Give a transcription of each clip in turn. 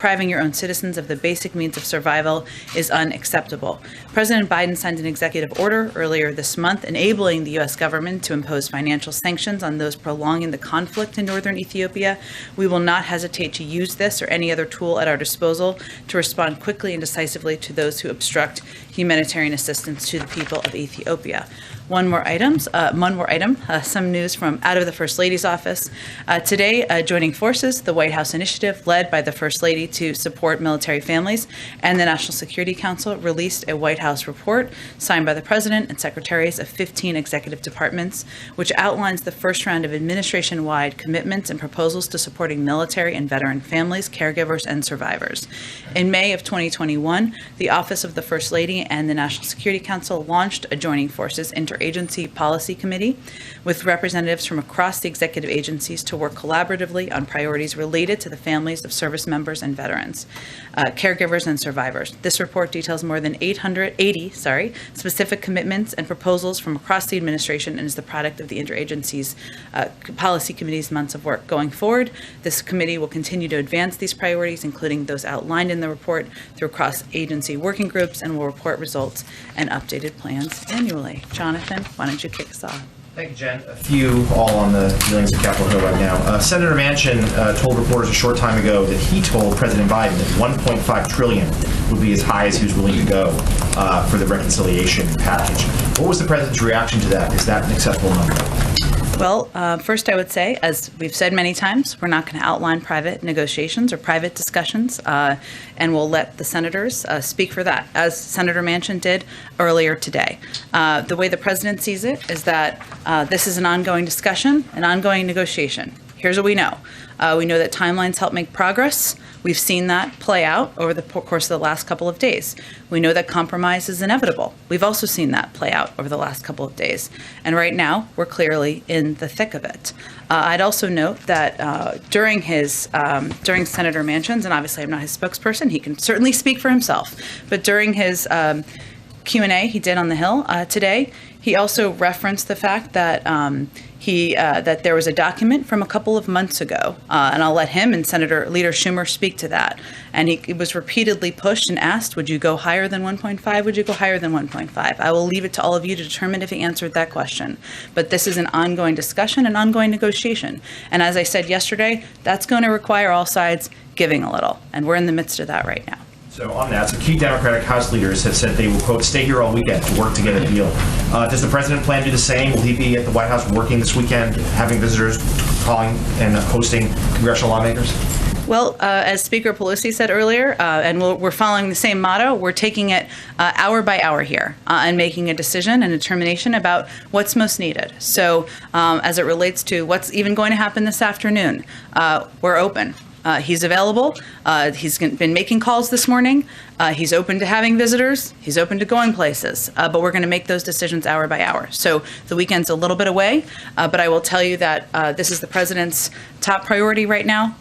depriving your own citizens of the basic means of survival is unacceptable. President Biden signed an executive order earlier this month enabling the U.S. government to impose financial sanctions on those prolonging the conflict in northern Ethiopia. We will not hesitate to use this or any other tool at our disposal to respond quickly and decisively to those who obstruct humanitarian assistance to the people of Ethiopia. One more item, some news from out of the First Lady's office. Today, joining forces, the White House initiative led by the First Lady to support military families and the National Security Council released a White House report signed by the President and secretaries of 15 executive departments, which outlines the first round of administration-wide commitments and proposals to supporting military and veteran families, caregivers, and survivors. In May of 2021, the Office of the First Lady and the National Security Council launched a Joining Forces Interagency Policy Committee with representatives from across the executive agencies to work collaboratively on priorities related to the families of service members and veterans, caregivers, and survivors. This report details more than 80 specific commitments and proposals from across the administration and is the product of the Interagency's Policy Committee's months of work. Going forward, this committee will continue to advance these priorities, including those outlined in the report, through cross-agency working groups, and will report results and updated plans annually. Jonathan, why don't you kick us off? Thank you, Jen. A few all on the dealings of Capitol Hill right now. Senator Manchin told reporters a short time ago that he told President Biden that $1.5 trillion would be as high as he was willing to go for the reconciliation package. What was the president's reaction to that? Is that an acceptable number? Well, first I would say, as we've said many times, we're not going to outline private negotiations or private discussions, and we'll let the senators speak for that, as Senator Manchin did earlier today. The way the president sees it is that this is an ongoing discussion, an ongoing negotiation. Here's what we know. We know that timelines help make progress. We've seen that play out over the course of the last couple of days. We know that compromise is inevitable. We've also seen that play out over the last couple of days. And right now, we're clearly in the thick of it. I'd also note that during Senator Manchin's, and obviously I'm not his spokesperson, he can certainly speak for himself, but during his Q&A he did on the Hill today, he also referenced the fact that that there was a document from a couple of months ago, and I'll let him and Senator Leader Schumer speak to that. And he was repeatedly pushed and asked, would you go higher than 1.5? Would you go higher than 1.5? I will leave it to all of you to determine if he answered that question. But this is an ongoing discussion, an ongoing negotiation. And as I said yesterday, that's going to require all sides giving a little. And we're in the midst of that right now. So on that, key Democratic House leaders have said they will, quote, stay here all weekend to work to get a deal. Does the president plan to do the same? Will he be at the White House working this weekend, having visitors, calling and hosting congressional lawmakers? Well, as Speaker Pelosi said earlier, and we're following the same motto, we're taking it hour by hour here and making a decision and determination about what's most needed. So as it relates to what's even going to happen this afternoon, we're open. He's available. He's been making calls this morning. He's open to having visitors. He's open to going places. But we're going to make those decisions hour by hour. So the weekend's a little bit away. But I will tell you that this is the president's top priority right now,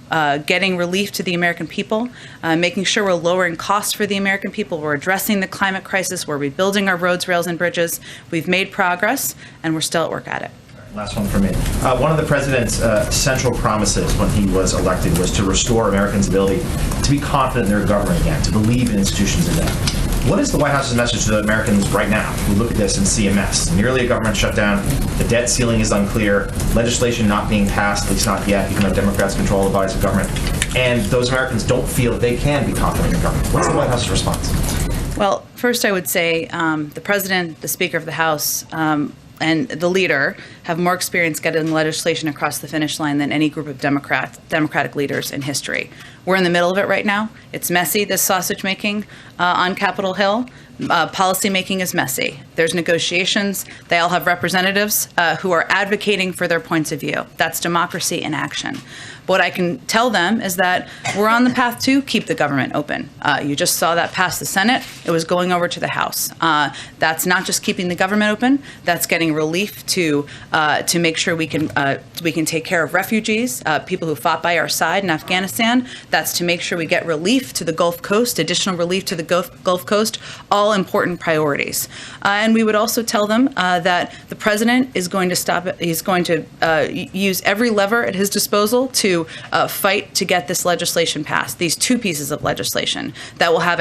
getting relief to the American people, making sure we're lowering costs for the American people. We're addressing the climate crisis. We're rebuilding our roads, rails, and bridges. We've made progress, and we're still at work at it. Last one for me. One of the president's central promises when he was elected was to restore Americans' ability to be confident in their government again, to believe in institutions again. What is the White House's message to the Americans right now? We look at this and see a mess. Nearly a government shutdown. The debt ceiling is unclear. Legislation not being passed, at least not yet, even though Democrats control the bodies of government. And those Americans don't feel that they can be confident in government. What's the White House's response? Well, first I would say the president, the Speaker of the House, and the leader have more experience getting legislation across the finish line than any group of Democratic leaders in history. We're in the middle of it right now. It's messy, this sausage making on Capitol Hill. Policy making is messy. There's negotiations. They all have representatives who are advocating for their points of view. That's democracy in action. What I can tell them is that we're on the path to keep the government open. You just saw that pass the Senate. It was going over to the House. That's not just keeping the government open. That's getting relief to to make sure we can take care of refugees, people who fought by our side in Afghanistan. That's to make sure we get relief to the Gulf Coast, additional relief to the Gulf Coast, all important priorities. And we would also tell them that the president is going to stop it. He's going to use every lever at his disposal to fight to get this legislation passed, these two pieces of legislation that will have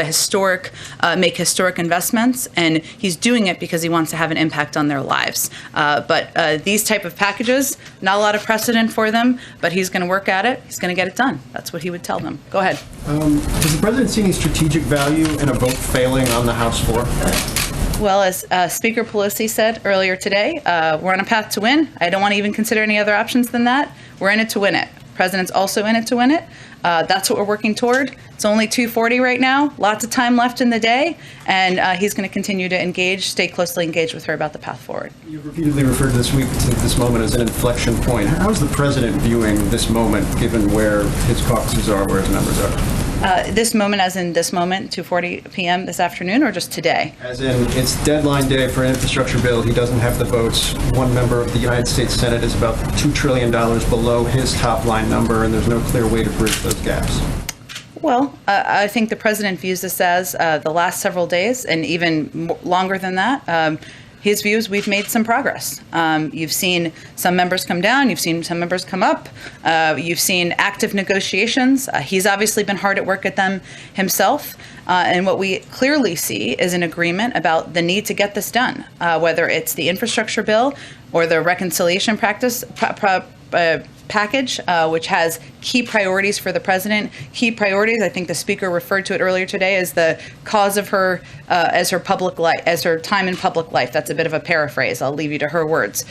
make historic investments, and he's doing it because he wants to have an impact on their lives. But these type of packages, not a lot of precedent for them, but he's going to work at it. He's going to get it done. That's what he would tell them. Go ahead. Does the president see any strategic value in a vote failing on the House floor? Well, as Speaker Pelosi said earlier today, we're on a path to win. I don't want to even consider any other options than that. We're in it to win it. President's also in it to win it. That's what we're working toward. It's only 2:40 right now. Lots of time left in the day, and he's going to continue to stay closely engaged with her about the path forward. You've repeatedly referred to this moment as an inflection point. How is the president viewing this moment, given where his caucuses are, where his members are? This moment, as in this moment, 2:40 p.m. this afternoon, or just today? As in, it's deadline day for an infrastructure bill. He doesn't have the votes. One member of the United States Senate is about $2 trillion below his top line number, and there's no clear way to bridge those gaps. Well, I think the president views this as the last several days, and even longer than that. His views, we've made some progress. You've seen some members come down. You've seen some members come up. You've seen active negotiations. He's obviously been hard at work at them himself. And what we clearly see is an agreement about the need to get this done, whether it's the infrastructure bill or the reconciliation package, which has key priorities for the president. Key priorities, I think the speaker referred to it earlier today, as the cause of her, as her public life, as her time in public life. That's a bit of a paraphrase. I'll leave you to her words.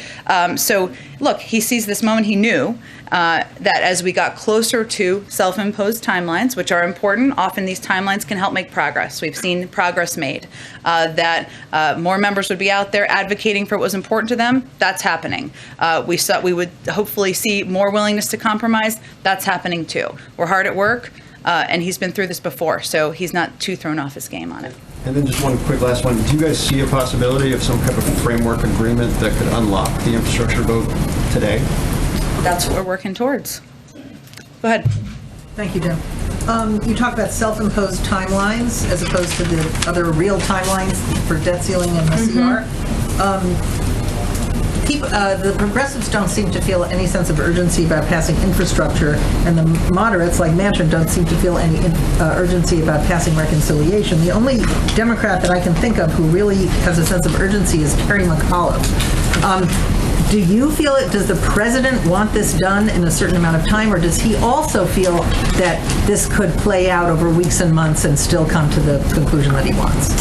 So, look, he sees this moment. He knew that as we got closer to self-imposed timelines, which are important, often these timelines can help make progress. We've seen progress made. That more members would be out there advocating for what was important to them. That's happening. We would hopefully see more willingness to compromise. That's happening too. We're hard at work, and he's been through this before, so he's not too thrown off his game on it. And then just one quick last one. Do you guys see a possibility of some type of framework agreement that could unlock the infrastructure vote today? That's what we're working towards. Go ahead. Thank you, Jim. You talk about self-imposed timelines as opposed to the other real timelines for debt ceiling and the CR. The progressives don't seem to feel any sense of urgency about passing infrastructure, and the moderates, like Manchin, don't seem to feel any urgency about passing reconciliation. The only Democrat that I can think of who really has a sense of urgency is Terry McAuliffe. Do you feel it? Does the president want this done in a certain amount of time, or does he also feel that this could play out over weeks and months and still come to the conclusion that he wants?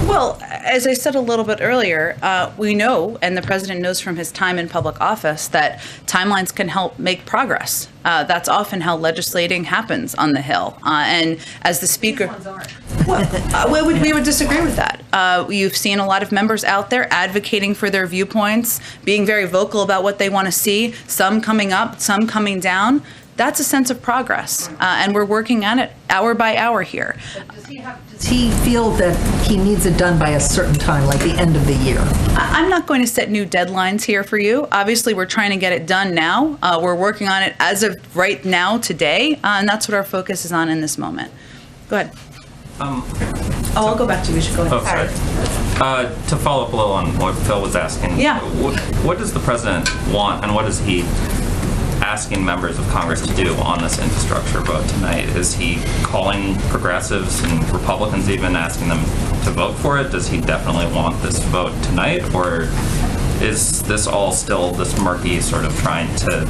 Well, as I said a little bit earlier, we know, and the president knows from his time in public office, that timelines can help make progress. That's often how legislating happens on the Hill. And as the speaker, we would disagree with that. You've seen a lot of members out there advocating for their viewpoints, being very vocal about what they want to see, some coming up, some coming down. That's a sense of progress, and we're working on it hour by hour here. Does he feel that he needs it done by a certain time, like the end of the year? I'm not going to set new deadlines here for you. Obviously, we're trying to get it done now. We're working on it as of right now, today, and that's what our focus is on in this moment. Go ahead. I'll go back to you. We should go ahead. Sorry. To follow up a little on what Phil was asking, yeah. What does the president want, and what is he asking members of Congress to do on this infrastructure vote tonight? Is he calling progressives and Republicans even, asking them to vote for it? Does he definitely want this vote tonight, or is this all still this murky sort of trying to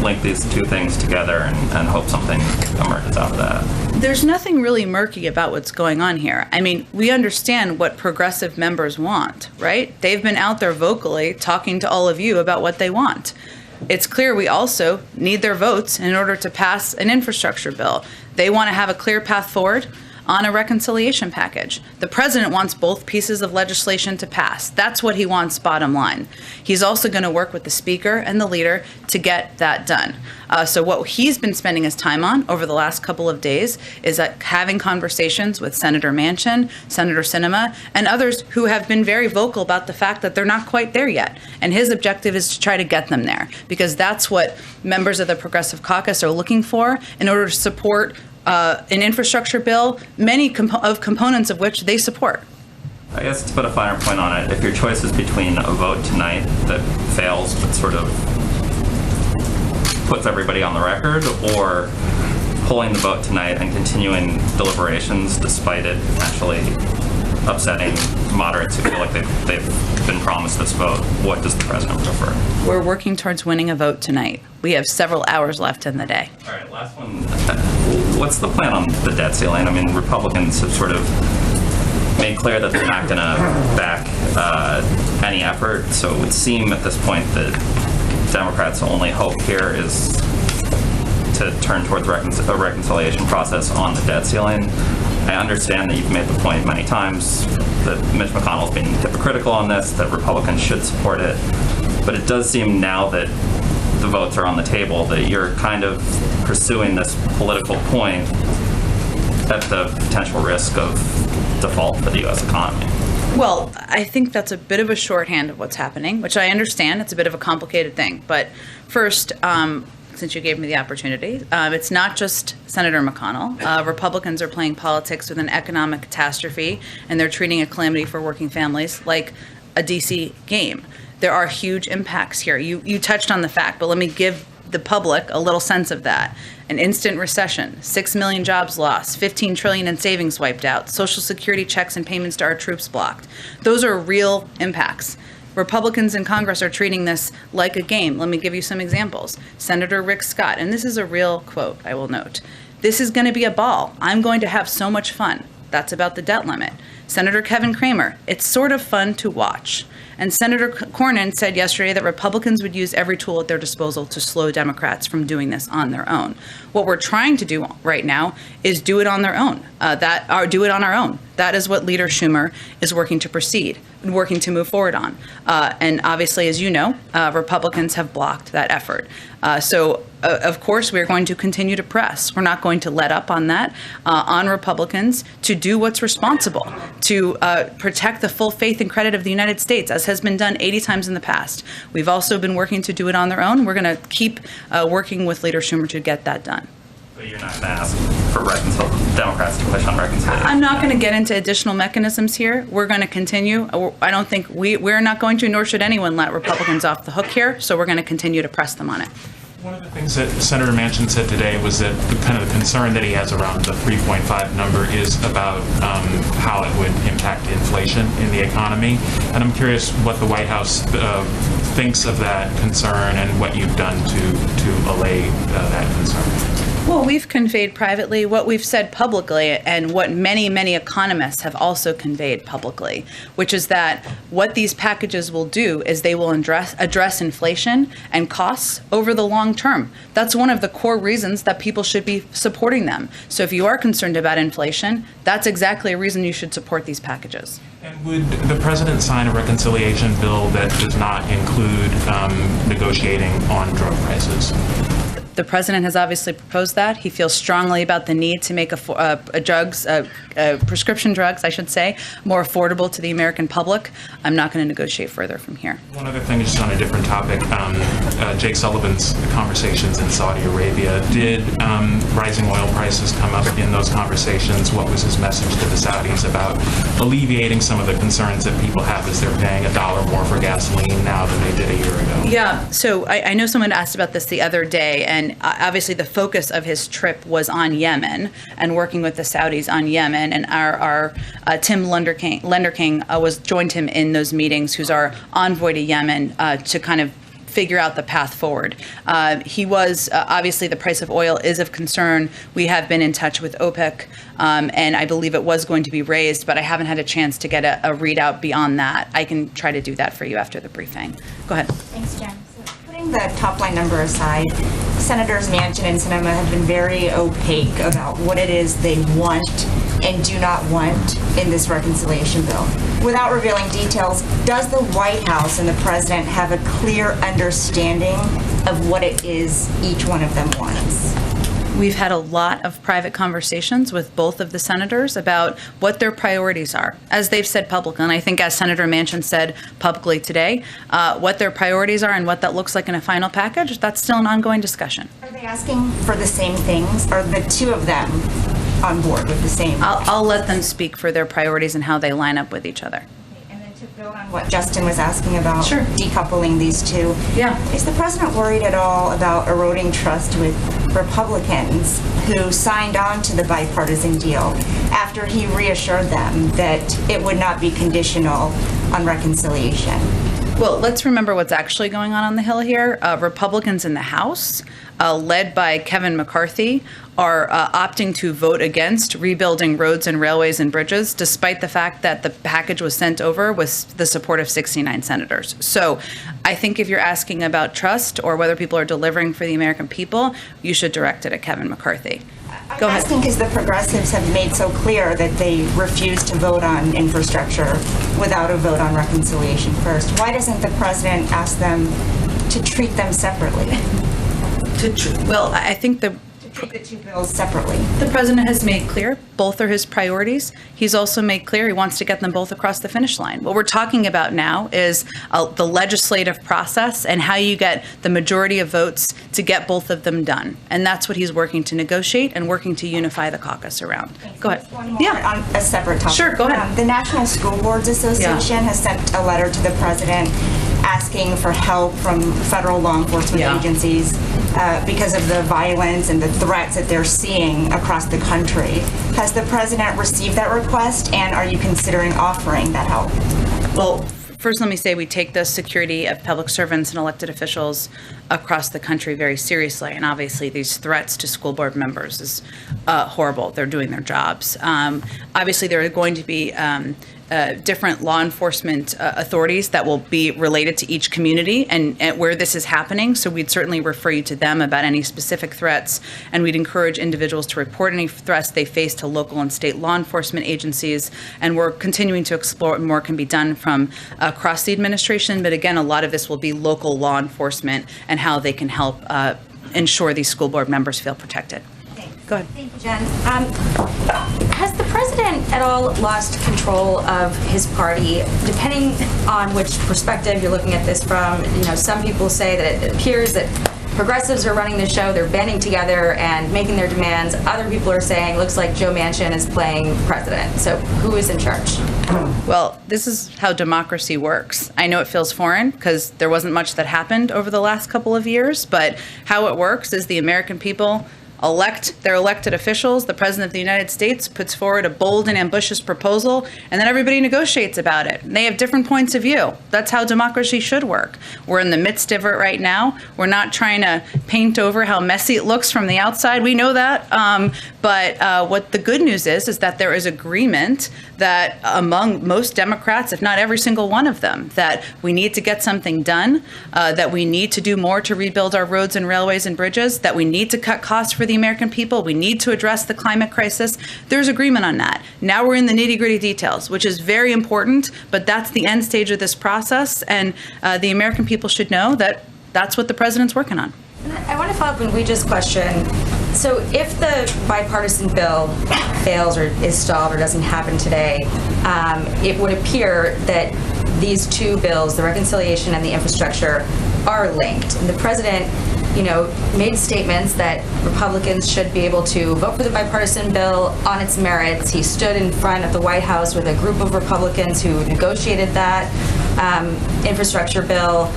link these two things together and hope something emerges out of that? There's nothing really murky about what's going on here. I mean, we understand what progressive members want, right? They've been out there vocally talking to all of you about what they want. It's clear we also need their votes in order to pass an infrastructure bill. They want to have a clear path forward on a reconciliation package. The president wants both pieces of legislation to pass. That's what he wants, bottom line. He's also going to work with the speaker and the leader to get that done. So what he's been spending his time on over the last couple of days is having conversations with Senator Manchin, Senator Sinema, and others who have been very vocal about the fact that they're not quite there yet. And his objective is to try to get them there, because that's what members of the Progressive Caucus are looking for in order to support an infrastructure bill, many components of which they support. I guess to put a finer point on it, if your choice is between a vote tonight that fails but sort of puts everybody on the record, or pulling the vote tonight and continuing deliberations despite it actually upsetting moderates who feel like they've been promised this vote, what does the president prefer? We're working towards winning a vote tonight. We have several hours left in the day. All right, last one. What's the plan on the debt ceiling? I mean, Republicans have sort of made clear that they're not going to back any effort, so it would seem at this point that Democrats' only hope here is to turn towards a reconciliation process on the debt ceiling. I understand that you've made the point many times that Mitch McConnell's been hypocritical on this, that Republicans should support it, but it does seem now that the votes are on the table that you're kind of pursuing this political point at the potential risk of default for the U.S. economy. Well, I think that's a bit of a shorthand of what's happening, which I understand. It's a bit of a complicated thing. But first, since you gave me the opportunity, it's not just Senator McConnell. Republicans are playing politics with an economic catastrophe, and they're treating a calamity for working families like a DC game. There are huge impacts here. You touched on the fact, but let me give the public a little sense of that. An instant recession, 6 million jobs lost, $15 trillion in savings wiped out, Social Security checks and payments to our troops blocked. Those are real impacts. Republicans in Congress are treating this like a game. Let me give you some examples. Senator Rick Scott, and this is a real quote, I will note, "This is going to be a ball. I'm going to have so much fun." That's about the debt limit. Senator Kevin Cramer, "It's sort of fun to watch." And Senator Cornyn said yesterday that Republicans would use every tool at their disposal to slow Democrats from doing this on their own. What we're trying to do right now is do it on their own. Do it on our own. That is what Leader Schumer is working to proceed, working to move forward on. And obviously, as you know, Republicans have blocked that effort. Of course, we're going to continue to press. We're not going to let up on that, on Republicans to do what's responsible, to protect the full faith and credit of the United States, as has been done 80 times in the past. We've also been working to do it on their own. We're going to keep working with Leader Schumer to get that done. But you're not going to ask for Democrats to push on reconciliation? I'm not going to get into additional mechanisms here. We're going to continue. I don't think we're not going to, nor should anyone let Republicans off the hook here. So we're going to continue to press them on it. One of the things that Senator Manchin said today was that the concern that he has around the 3.5 number is about how it would impact inflation in the economy. And I'm curious what the White House thinks of that concern and what you've done to allay that concern. Well, we've conveyed privately what we've said publicly, and what many, many economists have also conveyed publicly, which is that what these packages will do is they will address inflation and costs over the long term. That's one of the core reasons that people should be supporting them. So if you are concerned about inflation, that's exactly a reason you should support these packages. And would the president sign a reconciliation bill that does not include negotiating on drug prices? The president has obviously proposed that. He feels strongly about the need to make prescription drugs, I should say, more affordable to the American public. I'm not going to negotiate further from here. One other thing, just on a different topic, Jake Sullivan's conversations in Saudi Arabia. Did rising oil prices come up in those conversations? What was his message to the Saudis about alleviating some of the concerns that people have as they're paying $1 more for gasoline now than they did a year ago? Yeah, so I know someone asked about this the other day, and obviously the focus of his trip was on Yemen and working with the Saudis on Yemen. And our Tim Lenderking joined him in those meetings, who's our envoy to Yemen, to kind of figure out the path forward. He was, obviously the price of oil is of concern. We have been in touch with OPEC, and I believe it was going to be raised, but I haven't had a chance to get a readout beyond that. I can try to do that for you after the briefing. Go ahead. Thanks, Jen. So putting Setting the top line number aside, Senators Manchin and Sinema have been very opaque about what it is they want and do not want in this reconciliation bill. Without revealing details, does the White House and the President have a clear understanding of what it is each one of them wants? We've had a lot of private conversations with both of the senators about what their priorities are, as they've said publicly, and I think as Senator Manchin said publicly today, what their priorities are and what that looks like in a final package, that's still an ongoing discussion. Are they asking for the same things? Are the two of them on board with the same? I'll let them speak for their priorities and how they line up with each other. And then to build on what Justin was asking about, Sure. decoupling these two. Yeah. Is the president worried at all about eroding trust with Republicans who signed on to the bipartisan deal after he reassured them that it would not be conditional on reconciliation? Well, let's remember what's actually going on the Hill here. Republicans in the House, led by Kevin McCarthy, are opting to vote against rebuilding roads and railways and bridges, despite the fact that the package was sent over with the support of 69 senators. So I think if you're asking about trust or whether people are delivering for the American people, you should direct it at Kevin McCarthy. Go I'm ahead. asking because the progressives have made so clear that they refuse to vote on infrastructure without a vote on reconciliation first. Why doesn't the president ask them to treat them separately? Well, I think To treat the two bills separately? the president has made clear both are his priorities. He's also made clear he wants to get them both across the finish line. What we're talking about now is the legislative process and how you get the majority of votes to get both of them done. And that's what he's working to negotiate and working to unify the caucus around. Go ahead. One more on a separate topic. Sure, go ahead. The National School Boards Association has sent a letter to the president asking for help from federal law enforcement agencies because of the violence and the threats that they're seeing across the country. Has the president received that request, and are you considering offering that help? Well, first, let me say we take the security of public servants and elected officials across the country very seriously. And obviously, these threats to school board members is horrible. They're doing their jobs. Obviously, there are going to be different law enforcement authorities that will be related to each community and where this is happening. So we'd certainly refer you to them about any specific threats, and we'd encourage individuals to report any threats they face to local and state law enforcement agencies. And we're continuing to explore what more can be done from across the administration. But again, a lot of this will be local law enforcement and how they can help ensure these school board members feel protected. Go ahead. Thank you, Jen. Has the president at all lost control of his party? Depending on which perspective you're looking at this from, some people say that it appears that progressives are running the show, they're banding together and making their demands. Other people are saying, looks like Joe Manchin is playing president. So who is in charge? Well, this is how democracy works. I know it feels foreign because there wasn't much that happened over the last couple of years, but how it works is the American people elect their elected officials. The President of the United States puts forward a bold and ambitious proposal, and then everybody negotiates about it. And they have different points of view. That's how democracy should work. We're in the midst of it right now. We're not trying to paint over how messy it looks from the outside. We know that. But what the good news is that there is agreement that among most Democrats, if not every single one of them, that we need to get something done, that we need to do more to rebuild our roads and railways and bridges, that we need to cut costs for the American people, we need to address the climate crisis. There's agreement on that. Now we're in the nitty-gritty details, which is very important, but that's the end stage of this process, and the American people should know that that's what the president's working on. I want to follow up on Ouija's question. So if the bipartisan bill fails or is stalled or doesn't happen today, it would appear that these two bills, the reconciliation and the infrastructure, are linked. And the president, made statements that Republicans should be able to vote for the bipartisan bill on its merits. He stood in front of the White House with a group of Republicans who negotiated that infrastructure bill.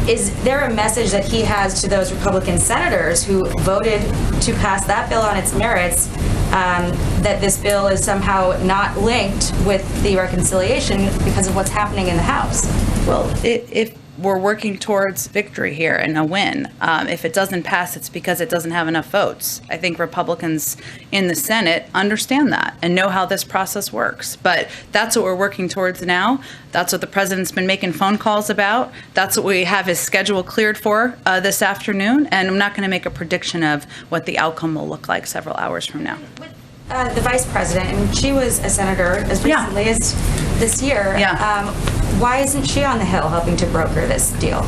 Is there a message that he has to those Republican senators who voted to pass that bill on its merits, that this bill is somehow not linked with the reconciliation because of what's happening in the House? Well, if we're working towards victory here and a win. If it doesn't pass, it's because it doesn't have enough votes. I think Republicans in the Senate understand that and know how this process works. But that's what we're working towards now. That's what the president's been making phone calls about. That's what we have his schedule cleared for this afternoon. And I'm not going to make a prediction of what the outcome will look like several hours from now. The vice president, and she was a senator as recently as this year. Yeah. Why isn't she on the Hill helping to broker this deal?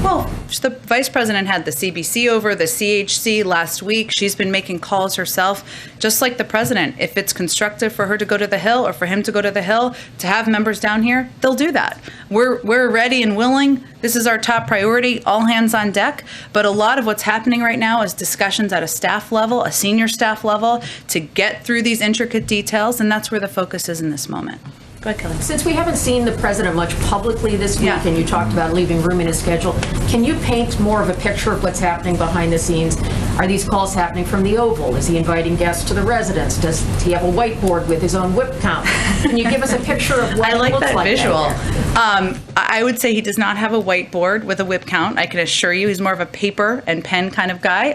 Well, the vice president had the CBC over, the CHC last week. She's been making calls herself, just like the president. If it's constructive for her to go to the Hill or for him to go to the Hill to have members down here, they'll do that. We're ready and willing. This is our top priority, all hands on deck. But a lot of what's happening right now is discussions at a staff level, a senior staff level, to get through these intricate details, and that's where the focus is in this moment. Go ahead, Kelly. Since we haven't seen the president much publicly this week, and you talked about leaving room in his schedule, can you paint more of a picture of what's happening behind the scenes? Are these calls happening from the Oval? Is he inviting guests to the residence? Does he have a whiteboard with his own whip count? Can you give us a picture of what I like it looks that like visual. down there? I would say he does not have a whiteboard with a whip count. I can assure you he's more of a paper and pen kind of guy.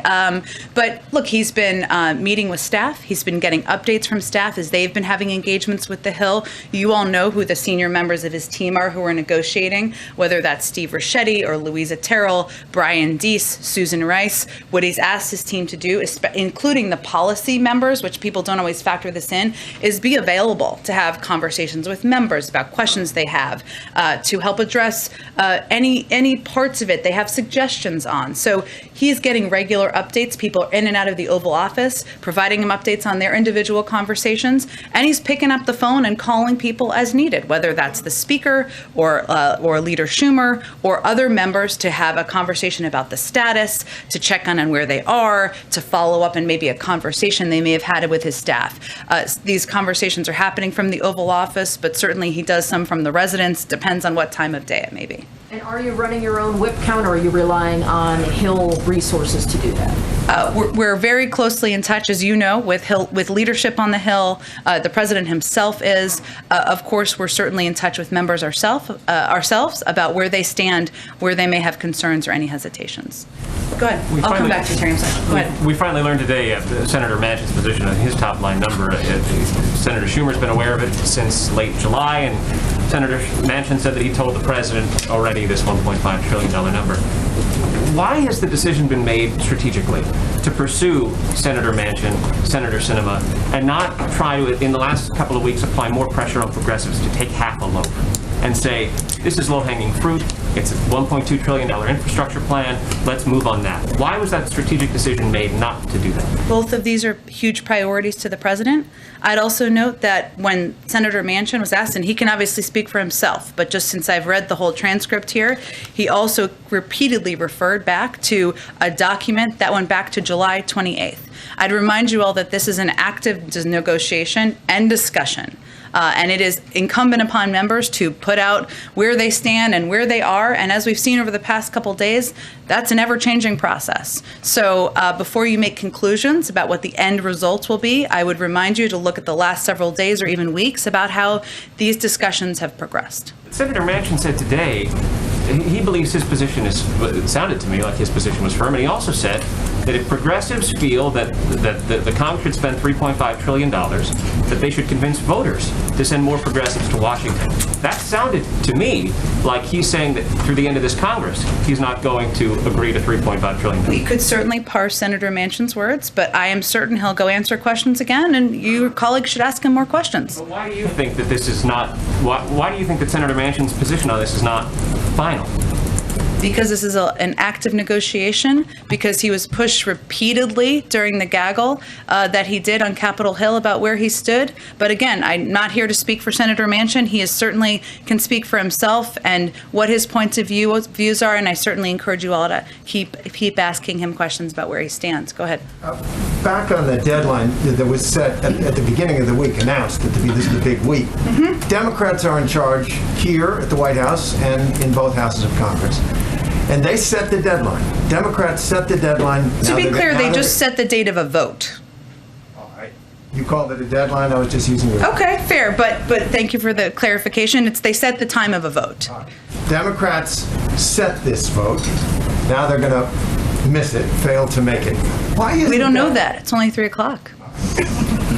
But look, he's been meeting with staff. He's been getting updates from staff as they've been having engagements with the Hill. You all know who the senior members of his team are who are negotiating, whether that's Steve Ricchetti or Louisa Terrell, Brian Deese, Susan Rice. What he's asked his team to do, including the policy members, which people don't always factor this in, is be available to have conversations with members about questions they have, to help address any parts of it they have suggestions on. So he's getting regular updates. People are in and out of the Oval Office, providing him updates on their individual conversations, and he's picking up the phone and calling people as needed, whether that's the Speaker or Leader Schumer or other members, to have a conversation about the status, to check on where they are, to follow up and maybe a conversation they may have had with his staff. These conversations are happening from the Oval Office, but certainly he does some from the residence. Depends on what time of day it may be. And are you running your own whip count, or are you relying on Hill resources to do that? We're very closely in touch, as you know, with leadership on the Hill. The president himself is. Of course, we're certainly in touch with members ourselves about where they stand, where they may have concerns or any hesitations. Go ahead. I'll come back to you, Terry. Go ahead. We finally learned today Senator Manchin's position on his top line number. Senator Schumer's been aware of it since late July, and Senator Manchin said that he told the president already this $1.5 trillion number. Why has the decision been made strategically to pursue Senator Manchin, Senator Sinema, and not try to, in the last couple of weeks, apply more pressure on progressives to take half a loaf and say, this is low-hanging fruit, it's a $1.2 trillion infrastructure plan, let's move on that? Why was that strategic decision made not to do that? Both of these are huge priorities to the president. I'd also note that when Senator Manchin was asked, and he can obviously speak for himself, but just since I've read the whole transcript here, he also repeatedly referred back to a document that went back to July 28th. I'd remind you all that this is an active negotiation and discussion. And it is incumbent upon members to put out where they stand and where they are. And as we've seen over the past couple days, that's an ever-changing process. So before you make conclusions about what the end results will be, I would remind you to look at the last several days or even weeks about how these discussions have progressed. Senator Manchin said today he believes his position is, it sounded to me like his position was firm, and he also said that if progressives feel that the Congress should spend $3.5 trillion, that they should convince voters to send more progressives to Washington. That sounded to me like he's saying that through the end of this Congress, he's not going to agree to $3.5 trillion. We could certainly parse Senator Manchin's words, but I am certain he'll go answer questions again, and your colleagues should ask him more questions. But why do you think that this is not, why do you think that Senator Manchin's position on this is not final? Because this is an active negotiation, because he was pushed repeatedly during the gaggle that he did on Capitol Hill about where he stood. But again, I'm not here to speak for Senator Manchin. He certainly can speak for himself and what his points of views are, and I certainly encourage you all to keep asking him questions about where he stands. Go ahead. Back on the deadline that was set at the beginning of the week, announced that this is the big week. Mm-hmm. Democrats are in charge here at the White House and in both houses of Congress. And they set the deadline. Democrats set the deadline. To be clear, they just set the date of a vote. All right. You called it a deadline. I was just using your... Okay, fair. But thank you for the clarification. They set the time of a vote. Democrats set this vote. Now they're going to miss it, fail to make it. Why is We don't know that. It's only 3 o'clock.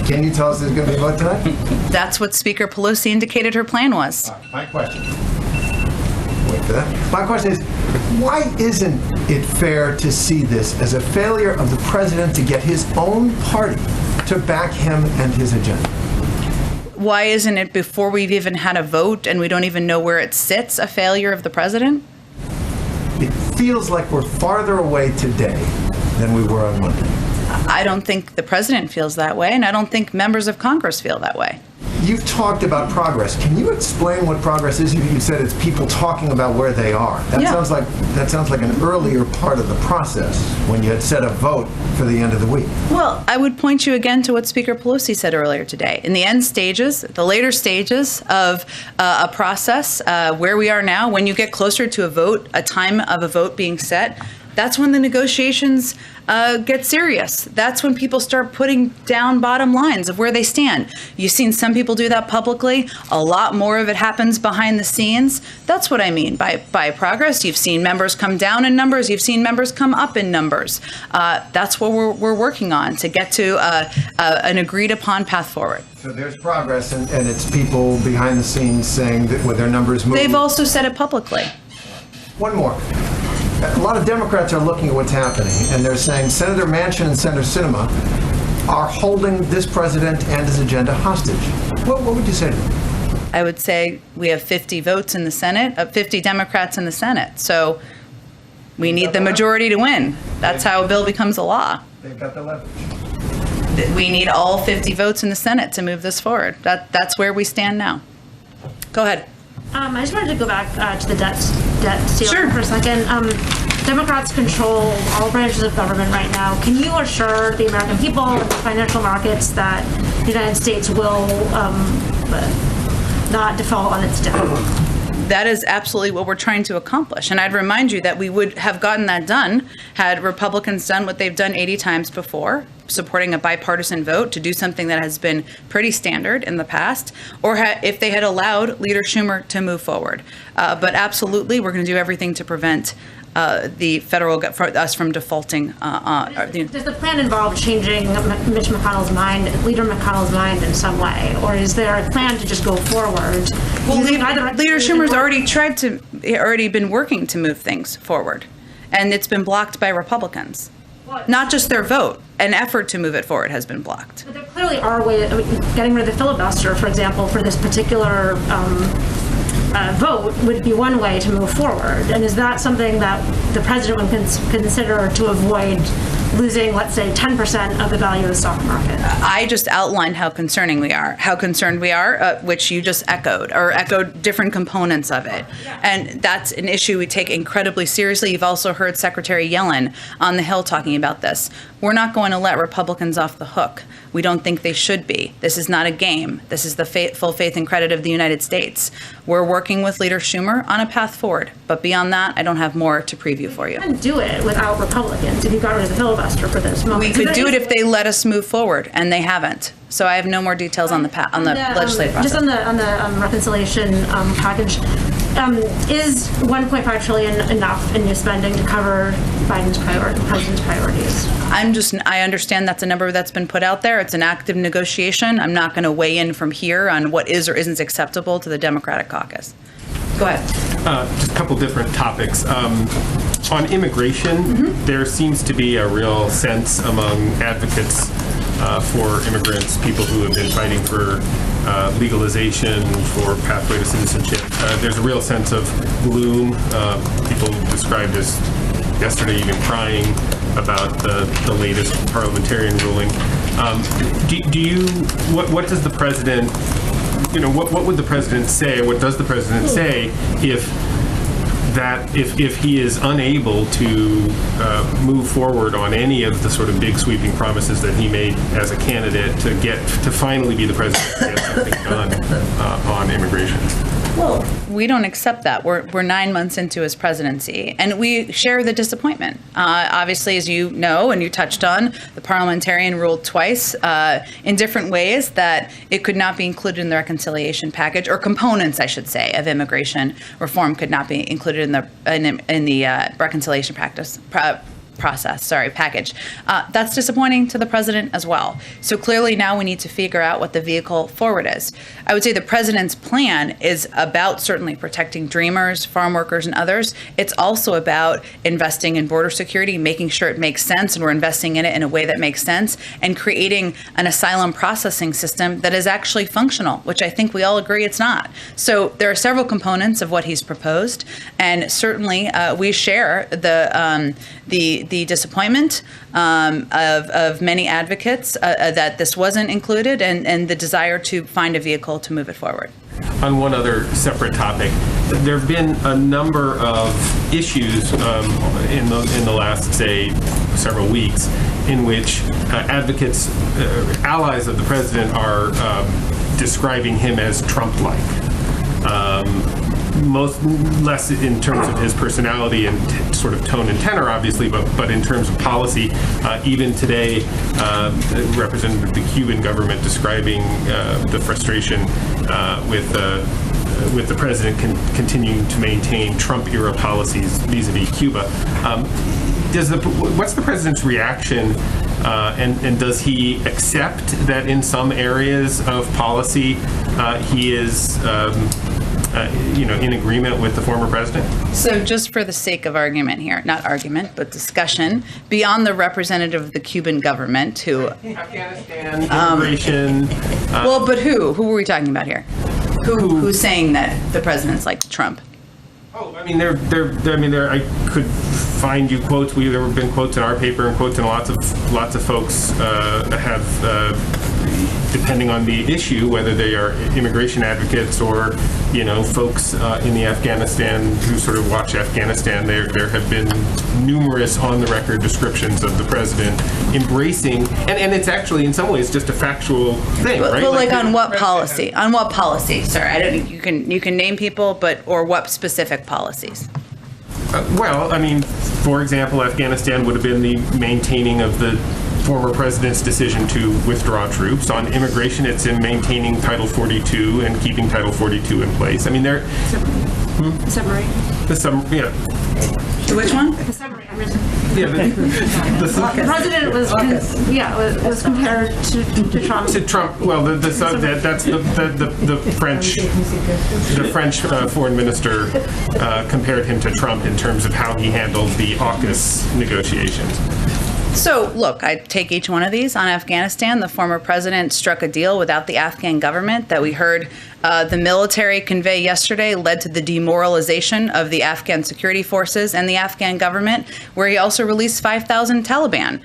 Can you tell us there's going to be a vote tonight? That's what Speaker Pelosi indicated her plan was. My question. Wait for that. My question is, why isn't it fair to see this as a failure of the president to get his own party to back him and his agenda? Why isn't it, before we've even had a vote and we don't even know where it sits, a failure of the president? It feels like we're farther away today than we were on Monday. I don't think the president feels that way, and I don't think members of Congress feel that way. You've talked about progress. Can you explain what progress is? You said it's people talking about where they are. That sounds like an earlier part of the process when you had set a vote for the end of the week. Well, I would point you again to what Speaker Pelosi said earlier today. In the end stages, the later stages of a process, where we are now, when you get closer to a vote, a time of a vote being set, that's when the negotiations get serious. That's when people start putting down bottom lines of where they stand. You've seen some people do that publicly. A lot more of it happens behind the scenes. That's what I mean by progress. You've seen members come down in numbers. You've seen members come up in numbers. That's what we're working on, to get to an agreed upon path forward. So there's progress, and it's people behind the scenes saying that with their numbers moving. They've also said it publicly. One more. A lot of Democrats are looking at what's happening, and they're saying Senator Manchin and Senator Sinema are holding this president and his agenda hostage. What would you say to them? I would say we have 50 votes in the Senate, 50 Democrats in the Senate. So we need the majority to win. That's how a bill becomes a law. They've got the leverage. We need all 50 votes in the Senate to move this forward. That's where we stand now. Go ahead. I just wanted to go back to the debt ceiling Sure. for a second. Democrats control all branches of government right now. Can you assure the American people and the financial markets that the United States will not default on its debt? That is absolutely what we're trying to accomplish. And I'd remind you that we would have gotten that done had Republicans done what they've done 80 times before, supporting a bipartisan vote to do something that has been pretty standard in the past, or if they had allowed Leader Schumer to move forward. But absolutely, we're going to do everything to prevent the federal us from defaulting. Does the plan involve changing Mitch McConnell's mind, Leader McConnell's mind in some way, or is there a plan to just go forward? Well, Leader Schumer's already been working to move things forward, and it's been blocked by Republicans. Not just their vote, an effort to move it forward has been blocked. But there clearly are ways, getting rid of the filibuster, for example, for this particular vote would be one way to move forward. And is that something that the president would consider to avoid losing, let's say, 10% of the value of the stock market? I just outlined how concerned we are, which you just echoed different components of it. And that's an issue we take incredibly seriously. You've also heard Secretary Yellen on the Hill talking about this. We're not going to let Republicans off the hook. We don't think they should be. This is not a game. This is the full faith and credit of the United States. We're working with Leader Schumer on a path forward. But beyond that, I don't have more to preview for you. You couldn't do it without Republicans if you got rid of the filibuster for this moment. We could do it if they let us move forward, and they haven't. So I have no more details on the legislative process. Just on the reconciliation package, is 1.5 trillion enough in new spending to cover the president's priorities? I understand that's a number that's been put out there. It's an active negotiation. I'm not going to weigh in from here on what is or isn't acceptable to the Democratic caucus. Go ahead. Just a couple different topics. On immigration, there seems to be a real sense among advocates for immigrants, people who have been fighting for legalization, for pathway to citizenship. There's a real sense of gloom. People described as yesterday even crying about the latest parliamentarian ruling. What does the president, what would the president say, what does the president say if he is unable to move forward on any of the sort of big sweeping promises that he made as a candidate to finally be the president and get something done on immigration? Well, we don't accept that. We're 9 months into his presidency, and we share the disappointment. Obviously, as you know, and you touched on, the parliamentarian ruled twice in different ways that it could not be included in the reconciliation package, or components, I should say, of immigration reform could not be included in the reconciliation package. That's disappointing to the president as well. So clearly now we need to figure out what the vehicle forward is. I would say the president's plan is about certainly protecting dreamers, farm workers, and others. It's also about investing in border security, making sure it makes sense, and we're investing in it in a way that makes sense, and creating an asylum processing system that is actually functional, which I think we all agree it's not. So there are several components of what he's proposed, and certainly we share the disappointment of many advocates that this wasn't included, and the desire to find a vehicle to move it forward. On one other separate topic, there have been a number of issues in the last, say, several weeks in which advocates, allies of the president, are describing him as Trump-like. Less in terms of his personality and sort of tone and tenor, obviously, but in terms of policy. Even today, Representative of the Cuban government describing the frustration with the president continuing to maintain Trump-era policies vis-a-vis Cuba. What's the president's reaction, and does he accept that in some areas of policy he is in agreement with the former president? So just for the sake of argument here, not argument, but discussion, beyond the representative of the Cuban government who... Afghanistan, immigration... well, but who? Who were we talking about here? Who's saying that the president's like Trump? Oh, I mean, I could find you quotes. There have been quotes in our paper and quotes in lots of folks have, depending on the issue, whether they are immigration advocates or, folks in the Afghanistan who sort of watch Afghanistan. There have been numerous on-the-record descriptions of the president embracing, and it's actually in some ways just a factual thing, right? But like on what policy? On what policy, sir? I don't. You can name people, or what specific policies? Well, I mean, for example, Afghanistan would have been the maintaining of the former president's decision to withdraw troops. On immigration, it's in maintaining Title 42 and keeping Title 42 in place. I mean, they're... Submarine. Which one? The submarine. Yeah, the president was compared to Trump. To Trump. Well, that's the French foreign minister compared him to Trump in terms of how he handled the AUKUS negotiations. So, look, I take each one of these. On Afghanistan, the former president struck a deal without the Afghan government that we heard the military convey yesterday led to the demoralization of the Afghan security forces and the Afghan government, where he also released 5,000 Taliban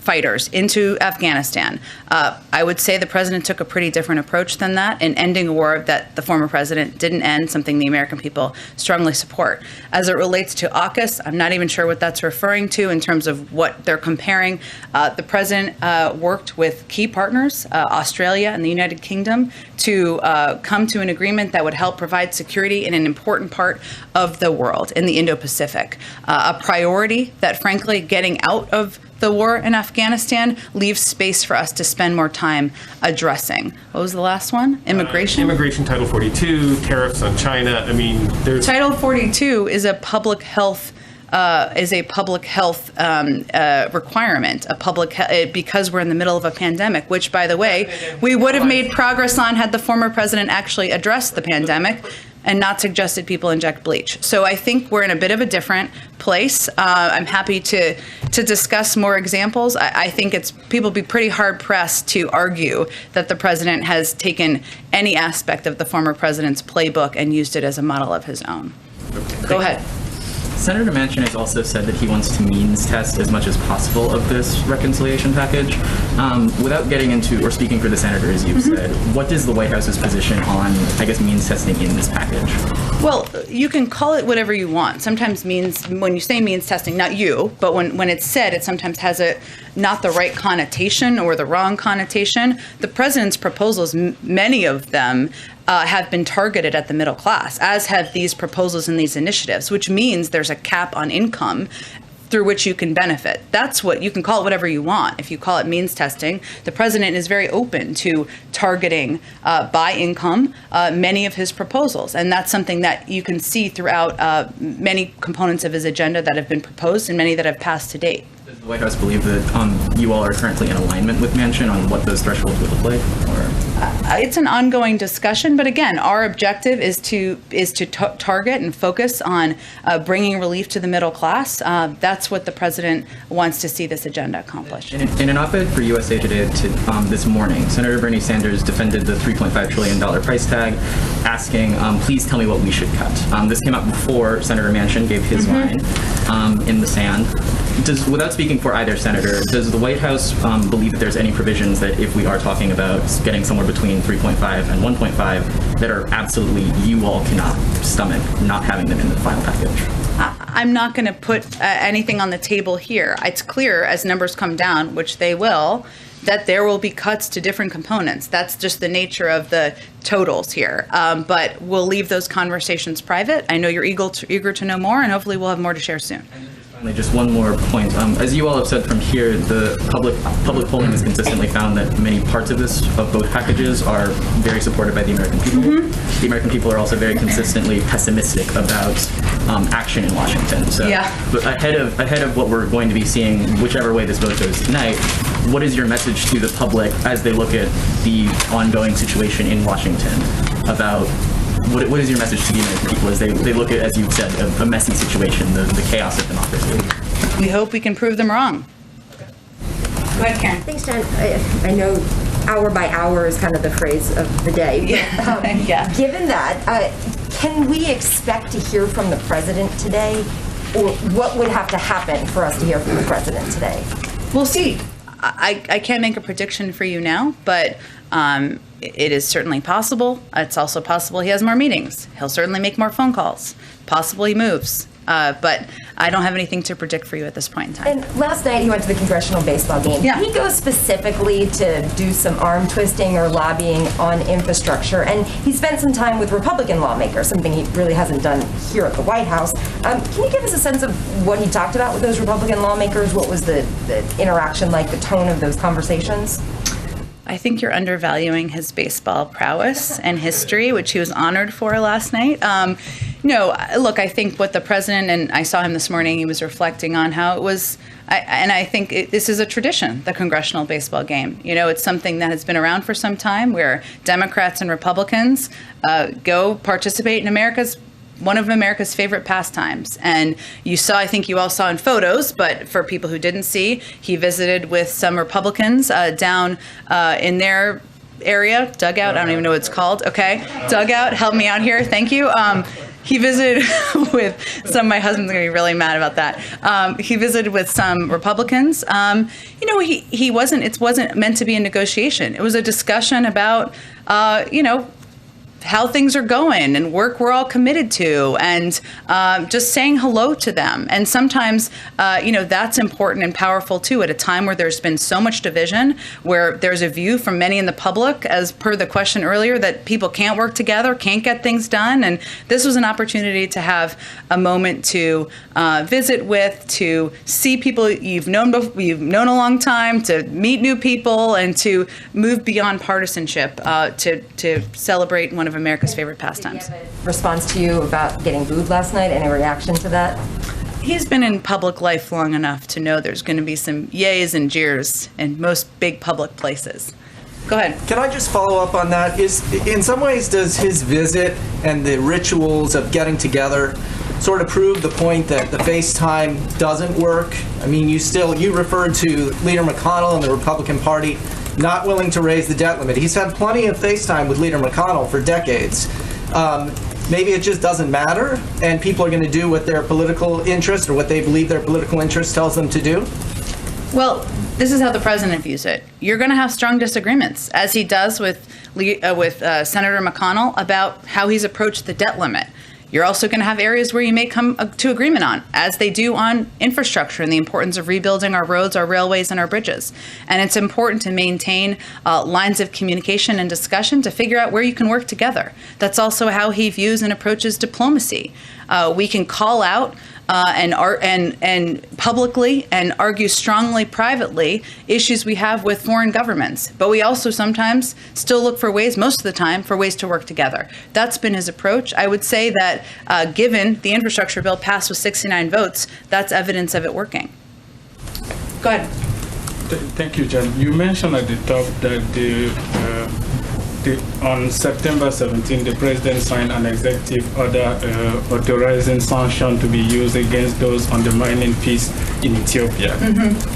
fighters into Afghanistan. I would say the president took a pretty different approach than that in ending a war that the former president didn't end, something the American people strongly support. As it relates to AUKUS, I'm not even sure what that's referring to in terms of what they're comparing. The president worked with key partners, Australia and the United Kingdom, to come to an agreement that would help provide security in an important part of the world, in the Indo-Pacific. A priority that, frankly, getting out of the war in Afghanistan leaves space for us to spend more time addressing. What was the last one? Immigration? Immigration, Title 42, tariffs on China. I mean, there's... Title 42 is a public health requirement, because we're in the middle of a pandemic, which, by the way, we would have made progress on had the former president actually addressed the pandemic and not suggested people inject bleach. So I think we're in a bit of a different place. I'm happy to discuss more examples. I think people be pretty hard pressed to argue that the president has taken any aspect of the former president's playbook and used it as a model of his own. Go ahead. Senator Manchin has also said that he wants to means test as much as possible of this reconciliation package. Without getting into, or speaking for the senator, as you've said, what is the White House's position on, means testing in this package? Well, you can call it whatever you want. Sometimes when you say means testing, not you, but when it's said, it sometimes has not the right connotation or the wrong connotation. The president's proposals, many of them, have been targeted at the middle class, as have these proposals and these initiatives, which means there's a cap on income through which you can benefit. That's what you can call it, whatever you want. If you call it means testing, the president is very open to targeting by income many of his proposals. And that's something that you can see throughout many components of his agenda that have been proposed and many that have passed to date. Does the White House believe that you all are currently in alignment with Manchin on what those thresholds would look like? Or? It's an ongoing discussion, but again, our objective is to target and focus on bringing relief to the middle class. That's what the president wants to see this agenda accomplish. In an op-ed for USA Today this morning, Senator Bernie Sanders defended the $3.5 trillion price tag, asking, please tell me what we should cut. This came out before Senator Manchin gave his line in the sand. Without speaking for either senator, does the White House believe that there's any provisions that if we are talking about getting somewhere between 3.5 and 1.5 that are absolutely, you all cannot stomach not having them in the final package? I'm not going to put anything on the table here. It's clear as numbers come down, which they will, that there will be cuts to different components. That's just the nature of the totals here. But we'll leave those conversations private. I know you're eager to know more, and hopefully we'll have more to share soon. Finally, just one more point. As you all have said from here, the public polling has consistently found that many parts of both packages are very supported by the American people. The American people are also very consistently pessimistic about action in Washington. So but ahead of what we're going to be seeing, whichever way this vote goes tonight, what is your message to the public as they look at the ongoing situation in Washington about what is your message to the American people as they look at, as you've said, a messy situation, the chaos of democracy? We hope we can prove them wrong. Go ahead, Karen. Thanks, Jen. I know hour by hour is kind of the phrase of the day. But, given that, can we expect to hear from the president today? Or what would have to happen for us to hear from the president today? We'll see. I can't make a prediction for you now, but it is certainly possible. It's also possible he has more meetings. He'll certainly make more phone calls. Possible he moves. But I don't have anything to predict for you at this point in time. And last night he went to the congressional baseball game. Did he go specifically to do some arm twisting or lobbying on infrastructure? And he spent some time with Republican lawmakers, something he really hasn't done here at the White House. Can you give us a sense of what he talked about with those Republican lawmakers? What was the interaction like, the tone of those conversations? I think you're undervaluing his baseball prowess and history, which he was honored for last night. No, look, I think what the president, and I saw him this morning, he was reflecting on how it was, and I think this is a tradition, the congressional baseball game. You know, it's something that has been around for some time where Democrats and Republicans go participate in one of America's favorite pastimes. And you saw, I think you all saw in photos, but for people who didn't see, he visited with some Republicans down in their area, dugout, I don't even know what it's called. Okay, dugout, help me out here, thank you. He visited with some, my husband's gonna be really mad about that. He visited with some Republicans. You know, it wasn't meant to be a negotiation. It was a discussion about, you know, how things are going and work we're all committed to, and just saying hello to them. And sometimes, you know, that's important and powerful too, at a time where there's been so much division, where there's a view from many in the public, as per the question earlier, that people can't work together, can't get things done. And this was an opportunity to have a moment to visit with, to see people you've known a long time, to meet new people, and to move beyond partisanship, to celebrate one of America's favorite pastimes. Did he have a response to you about getting booed last night? Any reaction to that? He's been in public life long enough to know there's going to be some yays and jeers in most big public places. Go ahead. Can I just follow up on that? In some ways, does his visit and the rituals of getting together sort of prove the point that the FaceTime doesn't work? I mean, you referred to Leader McConnell and the Republican Party not willing to raise the debt limit. He's had plenty of FaceTime with Leader McConnell for decades. Maybe it just doesn't matter, and people are going to do what their political interest or what they believe their political interest tells them to do? Well, this is how the president views it. You're going to have strong disagreements, as he does with Senator McConnell, about how he's approached the debt limit. You're also going to have areas where you may come to agreement on, as they do on infrastructure and the importance of rebuilding our roads, our railways, and our bridges. And it's important to maintain lines of communication and discussion to figure out where you can work together. That's also how he views and approaches diplomacy. We can call out and publicly and argue strongly privately issues we have with foreign governments. But we also sometimes still look for ways, most of the time, for ways to work together. That's been his approach. I would say that given the infrastructure bill passed with 69 votes, that's evidence of it working. Go ahead. Thank you, Jen. You mentioned at the top that on September 17, the president signed an executive order authorizing sanctions to be used against those undermining peace in Ethiopia.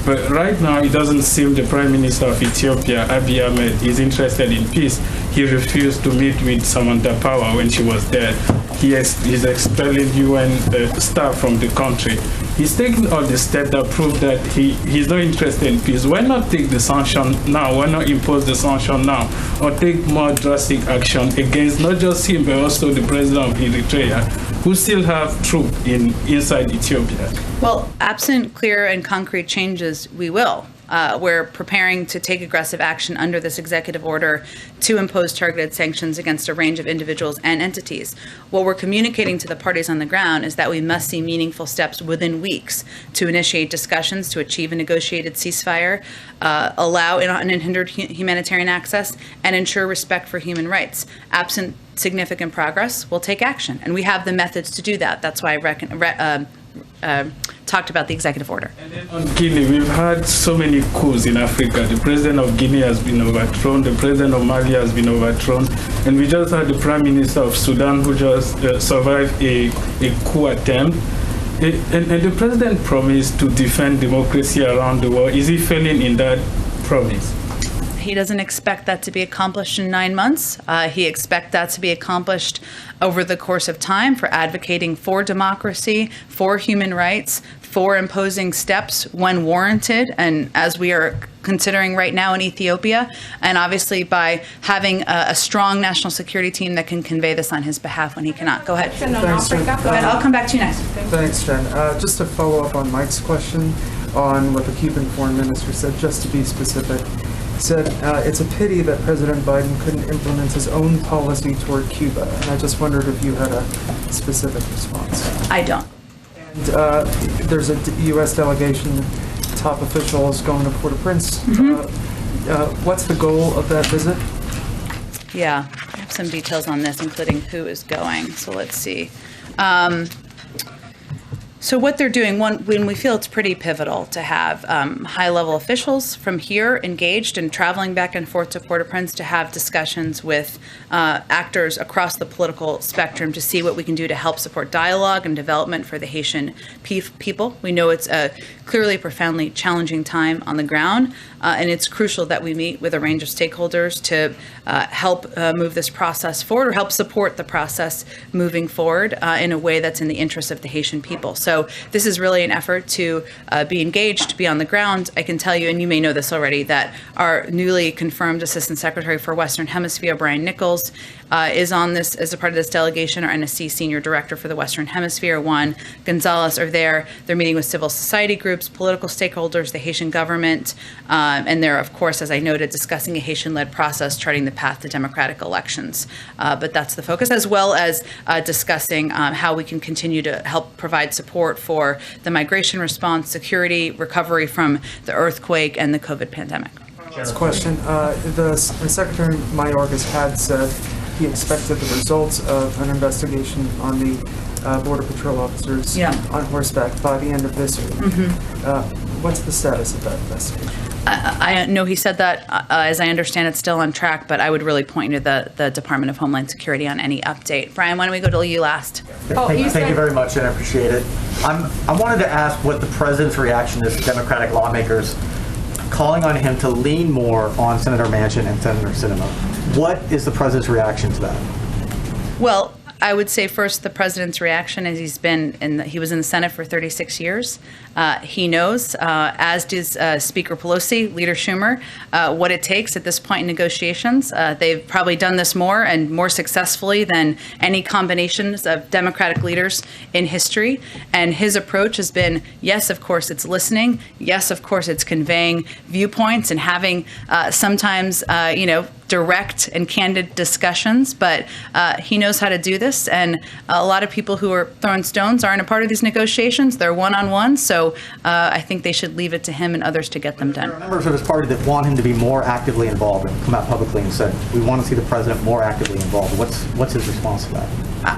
But right now, it doesn't seem the Prime Minister of Ethiopia, Abiy Ahmed, is interested in peace. He refused to meet with Samantha Power when she was there. He's expelling UN staff from the country. He's taking all the steps that prove that he's not interested in peace. Why not take the sanction now? Why not impose the sanction now? Or take more drastic action against not just him, but also the president of Eritrea, who still have troops inside Ethiopia? Well, absent clear and concrete changes, we will. We're preparing to take aggressive action under this executive order to impose targeted sanctions against a range of individuals and entities. What we're communicating to the parties on the ground is that we must see meaningful steps within weeks to initiate discussions to achieve a negotiated ceasefire, allow unhindered humanitarian access, and ensure respect for human rights. Absent significant progress, we'll take action. And we have the methods to do that. That's why I talked about the executive order. And then on Guinea, we've had so many coups in Africa. The president of Guinea has been overthrown, the president of Mali has been overthrown, and we just had the prime minister of Sudan who just survived a coup attempt. And the president promised to defend democracy around the world. Is he failing in that promise? He doesn't expect that to be accomplished in 9 months. He expects that to be accomplished over the course of time for advocating for democracy, for human rights, for imposing steps when warranted, and as we are considering right now in Ethiopia, and obviously by having a strong national security team that can convey this on his behalf when he cannot. Go ahead. Thanks, Jen. Go ahead. I'll come back to you next. Thanks, Jen. Just to follow up on Mike's question on what the Cuban foreign minister said, just to be specific, said it's a pity that President Biden couldn't implement his own policy toward Cuba. And I just wondered if you had a specific response. I don't. And there's a U.S. delegation, top officials going to Port-au-Prince. What's the goal of that visit? Yeah, I have some details on this, including who is going. So let's see. So what they're doing, when we feel it's pretty pivotal to have high-level officials from here engaged and traveling back and forth to Port-au-Prince to have discussions with actors across the political spectrum to see what we can do to help support dialogue and development for the Haitian people. We know it's a clearly profoundly challenging time on the ground, and it's crucial that we meet with a range of stakeholders to help move this process forward or help support the process moving forward in a way that's in the interest of the Haitian people. So this is really an effort to be engaged, to be on the ground. I can tell you, and you may know this already, that our newly confirmed Assistant Secretary for Western Hemisphere, Brian Nichols, is on this as a part of this delegation. Our NSC Senior Director for the Western Hemisphere, Juan Gonzalez, are there. They're meeting with civil society groups, political stakeholders, the Haitian government, and they're, of course, as I noted, discussing a Haitian-led process charting the path to democratic elections. But that's the focus, as well as discussing how we can continue to help provide support for the migration response, security, recovery from the earthquake, and the COVID pandemic. Last question. The Secretary Mayorkas had said he expected the results of an investigation on the Border Patrol officers on horseback by the end of this week. What's the status of that investigation? I know he said that. As I understand, it's still on track, but I would really point to the Department of Homeland Security on any update. Brian, why don't we go to you last? Thank you very much, and I appreciate it. I wanted to ask what the president's reaction is to Democratic lawmakers calling on him to lean more on Senator Manchin and Senator Sinema. What is the president's reaction to that? Well, I would say first the president's reaction is he was in the Senate for 36 years. He knows, as does Speaker Pelosi, Leader Schumer, what it takes at this point in negotiations. They've probably done this more and more successfully than any combinations of Democratic leaders in history. And his approach has been, yes, of course, it's listening. Yes, of course, it's conveying viewpoints and having sometimes, direct and candid discussions, but he knows how to do this. And a lot of people who are throwing stones aren't a part of these negotiations. They're one-on-one. So I think they should leave it to him and others to get them done. There are members of his party that want him to be more actively involved and come out publicly and said, we want to see the president more actively involved. What's his response to that?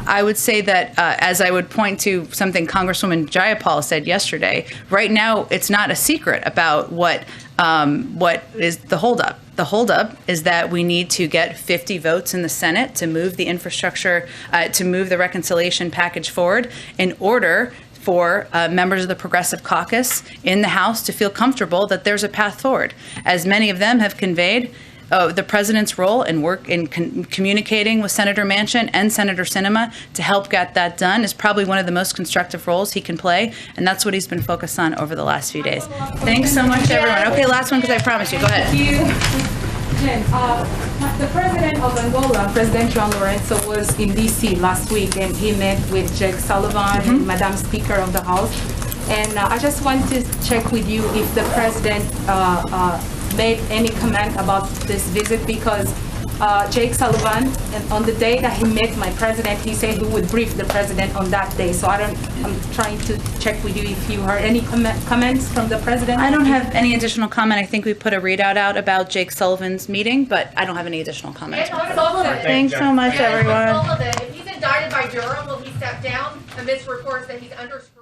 I would say that, as I would point to something Congresswoman Jayapal said yesterday, right now it's not a secret about what is the holdup. The holdup is that we need to get 50 votes in the Senate to move the infrastructure, to move the reconciliation package forward in order for members of the Progressive Caucus in the House to feel comfortable that there's a path forward. As many of them have conveyed, the president's role in communicating with Senator Manchin and Senator Sinema to help get that done is probably one of the most constructive roles he can play, and that's what he's been focused on over the last few days. Thanks so much, everyone. Okay, last one, because I promised you. Go ahead. Thank you. Jen, the president of Angola, President João Lourenço, was in D.C. last week, and he met with Jake Sullivan and Madam Speaker of the House. And I just want to check with you if the president made any comment about this visit, because Jake Sullivan, on the day that he met my president, he said he would brief the president on that day. So I'm trying to check with you if you heard any comments from the president. I don't have any additional comment. I think we put a readout out about Jake Sullivan's meeting, but I don't have any additional comments. Thanks so much, everyone. If he's indicted by Durham, will he step down amidst reports that he's under scrutiny?